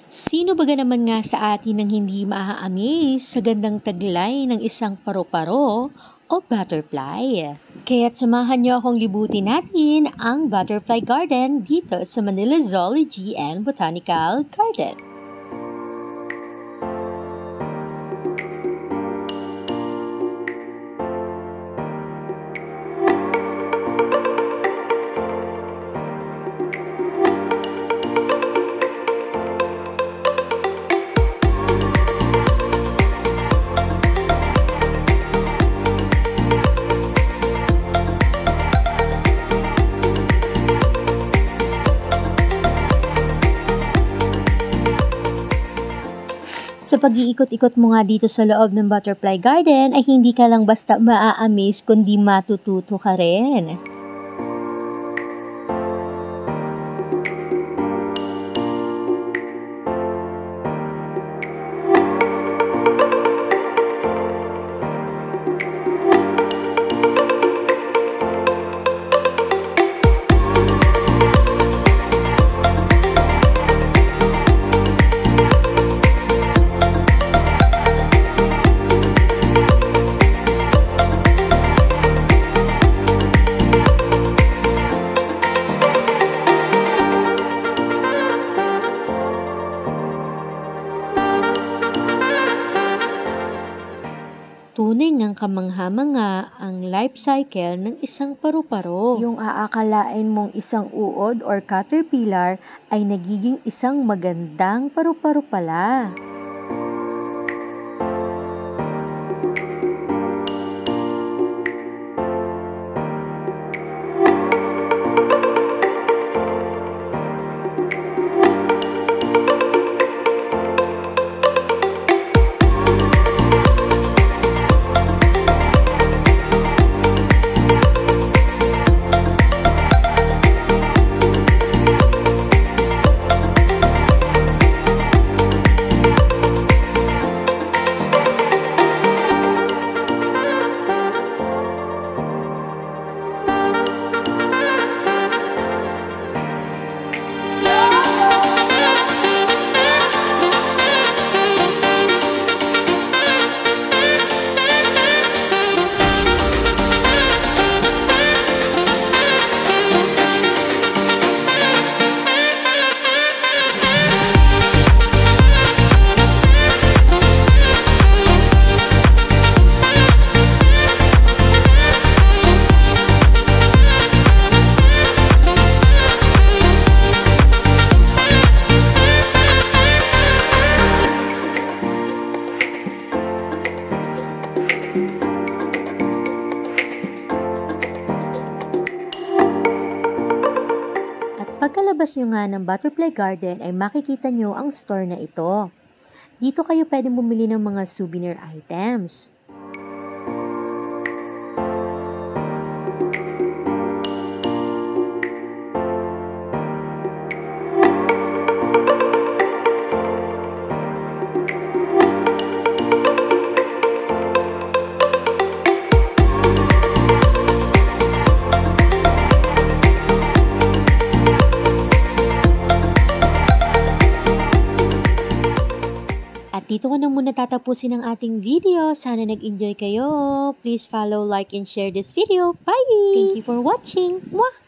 Sino baga naman nga sa atin ang hindi maa-amaze sa gandang taglay ng isang paru-paro o butterfly? Kaya't samahan niyo akong libutin natin ang Butterfly Garden dito sa Manila Zoology and Botanical Garden. Sa pag-iikot-ikot mo nga dito sa loob ng Butterfly Garden ay hindi ka lang basta maa-amaze kundi matututo ka rin. Tunay ngang kamangha-mangha ang life cycle ng isang paru-paro. Yung aakalain mong isang uod or caterpillar ay nagiging isang magandang paru-paro pala. Pagkalabas nyo nga ng Butterfly Garden ay makikita nyo ang store na ito. Dito kayo pwedeng bumili ng mga souvenir items. At dito ko na muna tatapusin ang ating video. Sana nag-enjoy kayo. Please follow, like, and share this video. Bye! Thank you for watching. Mwah!